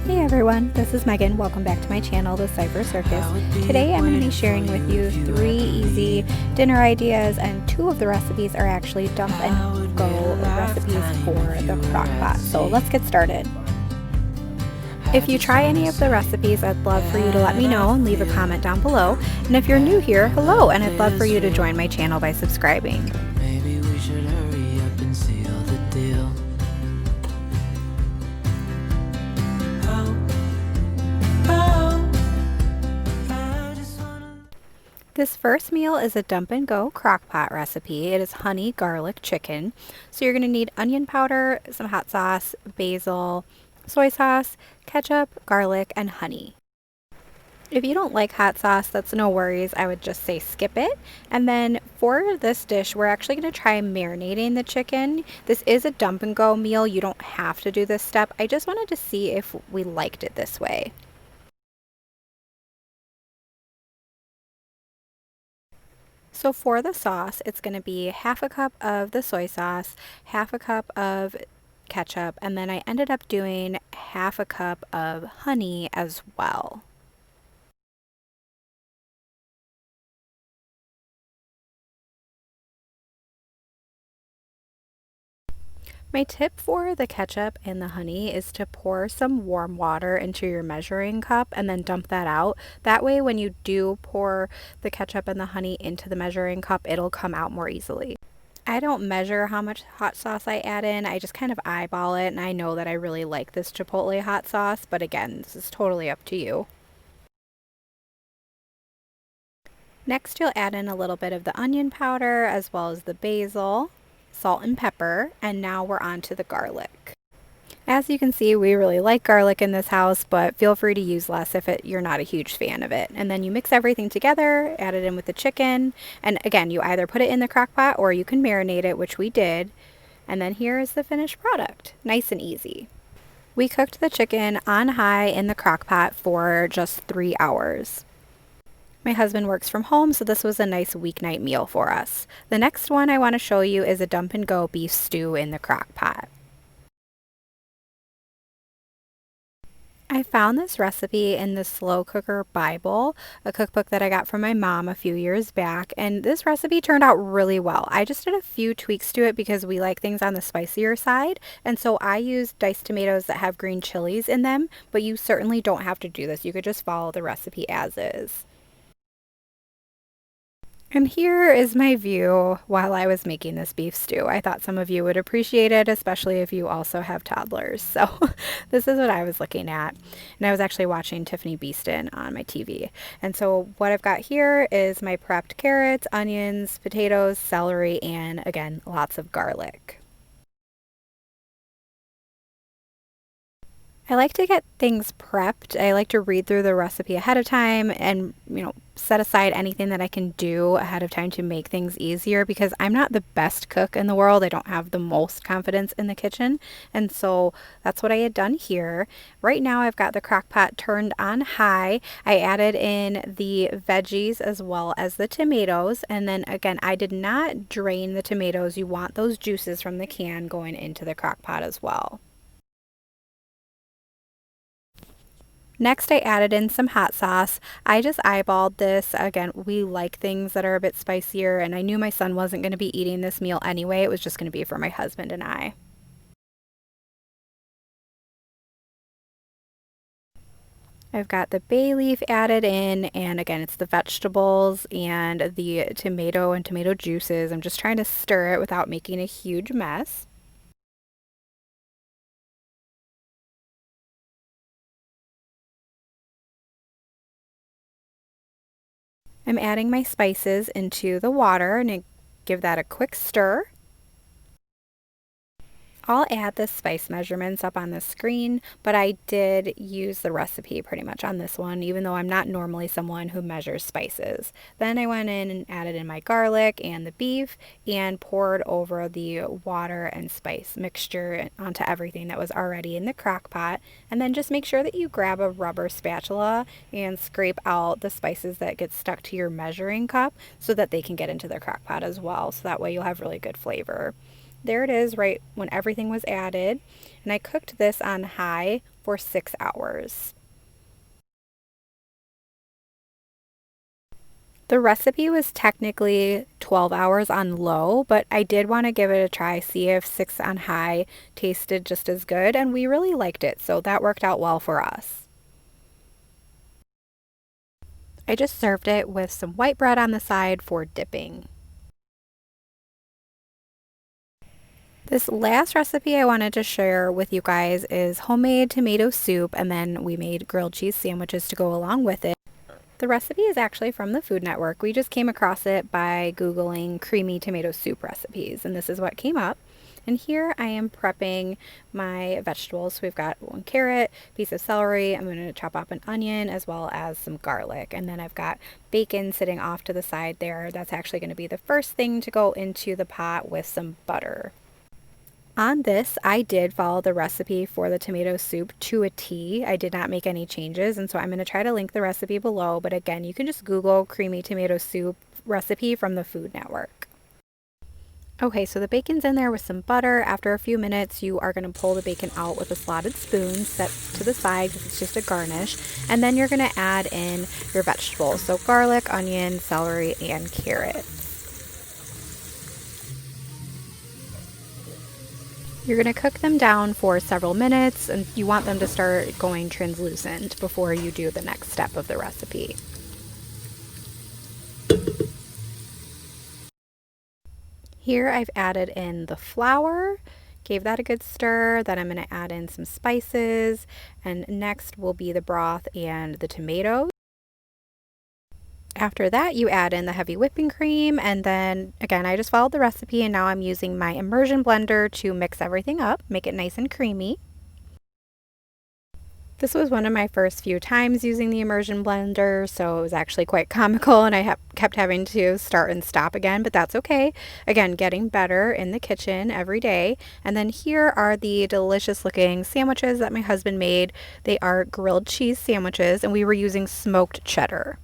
Hey everyone, this is Megan. Welcome back to my channel, The Cyber Circus. Today I'm going to be sharing with you 3 easy dinner ideas, and 2 of the recipes are actually dump and go recipes for the Crockpot. So let's get started. If you try any of the recipes, I'd love for you to let me know and leave a comment down below. And if you're new here, hello, and I'd love for you to join my channel by subscribing. Maybe we should hurry up and seal the deal. This first meal is a dump and go crockpot recipe. It is honey garlic chicken. So you're going to need onion powder, some hot sauce, basil, soy sauce, ketchup, garlic, and honey. If you don't like hot sauce, that's no worries. I would just say skip it. And then for this dish, we're actually going to try marinating the chicken. This is a dump and go meal. You don't have to do this step. I just wanted to see if we liked it this way. So for the sauce, it's going to be half a cup of the soy sauce, half a cup of ketchup, and then I ended up doing half a cup of honey as well. My tip for the ketchup and the honey is to pour some warm water into your measuring cup and then dump that out. That way when you do pour the ketchup and the honey into the measuring cup, it'll come out more easily. I don't measure how much hot sauce I add in. I just kind of eyeball it, and I know that I really like this Chipotle hot sauce, but again, this is totally up to you. Next, you'll add in a little bit of the onion powder as well as the basil, salt and pepper, and now we're on to the garlic. As you can see, we really like garlic in this house, but feel free to use less if you're not a huge fan of it. And then you mix everything together, add it in with the chicken, and again, you either put it in the crock pot or you can marinate it, which we did. And then here is the finished product. Nice and easy. We cooked the chicken on high in the crock pot for just 3 hours. My husband works from home, so this was a nice weeknight meal for us. The next one I want to show you is a dump and go beef stew in the crock pot. I found this recipe in the Slow Cooker Bible, a cookbook that I got from my mom a few years back, and this recipe turned out really well. I just did a few tweaks to it because we like things on the spicier side, and so I used diced tomatoes that have green chilies in them, but you certainly don't have to do this. You could just follow the recipe as is. And here is my view while I was making this beef stew. I thought some of you would appreciate it, especially if you also have toddlers. So this is what I was looking at. And I was actually watching Tiffany Beeston on my TV. And so what I've got here is my prepped carrots, onions, potatoes, celery, and again, lots of garlic. I like to get things prepped. I like to read through the recipe ahead of time and, set aside anything that I can do ahead of time to make things easier, because I'm not the best cook in the world. I don't have the most confidence in the kitchen. And so that's what I had done here. Right now I've got the crock pot turned on high. I added in the veggies as well as the tomatoes. And then again, I did not drain the tomatoes. You want those juices from the can going into the crock pot as well. Next, I added in some hot sauce. I just eyeballed this. Again, we like things that are a bit spicier, and I knew my son wasn't going to be eating this meal anyway. It was just going to be for my husband and I. I've got the bay leaf added in, and again, it's the vegetables and the tomato and tomato juices. I'm just trying to stir it without making a huge mess. I'm adding my spices into the water and give that a quick stir. I'll add the spice measurements up on the screen, but I did use the recipe pretty much on this one, even though I'm not normally someone who measures spices. Then I went in and added in my garlic and the beef and poured over the water and spice mixture onto everything that was already in the crock pot. And then just make sure that you grab a rubber spatula and scrape out the spices that get stuck to your measuring cup so that they can get into the crock pot as well. So that way you'll have really good flavor. There it is right when everything was added. And I cooked this on high for 6 hours. The recipe was technically 12 hours on low, but I did want to give it a try, see if 6 on high tasted just as good, and we really liked it, so that worked out well for us. I just served it with some white bread on the side for dipping. This last recipe I wanted to share with you guys is homemade tomato soup, and then we made grilled cheese sandwiches to go along with it. The recipe is actually from the Food Network. We just came across it by Googling creamy tomato soup recipes, and this is what came up. And here I am prepping my vegetables. So we've got 1 carrot, piece of celery. I'm going to chop up an onion as well as some garlic. And then I've got bacon sitting off to the side there. That's actually going to be the first thing to go into the pot with some butter. On this, I did follow the recipe for the tomato soup to a T. I did not make any changes, and so I'm going to try to link the recipe below, but again, you can just Google creamy tomato soup recipe from the Food Network. Okay, so the bacon's in there with some butter. After a few minutes, you are going to pull the bacon out with a slotted spoon, set to the side because it's just a garnish, and then you're going to add in your vegetables, so garlic, onion, celery, and carrot. You're going to cook them down for several minutes, and you want them to start going translucent before you do the next step of the recipe. Here I've added in the flour, gave that a good stir, then I'm going to add in some spices, and next will be the broth and the tomatoes. After that, you add in the heavy whipping cream, and then again, I just followed the recipe, and now I'm using my immersion blender to mix everything up, make it nice and creamy. This was one of my first few times using the immersion blender, so it was actually quite comical, and I kept having to start and stop again, but that's okay. Again, getting better in the kitchen every day. And then here are the delicious looking sandwiches that my husband made. They are grilled cheese sandwiches, and we were using smoked cheddar.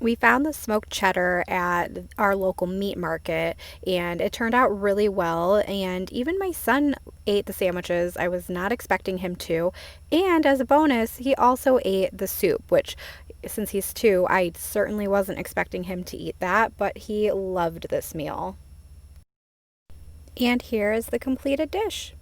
We found the smoked cheddar at our local meat market, and it turned out really well. And even my son ate the sandwiches. I was not expecting him to. And as a bonus, he also ate the soup, which, since he's 2, I certainly wasn't expecting him to eat that, but he loved this meal. And here is the completed dish.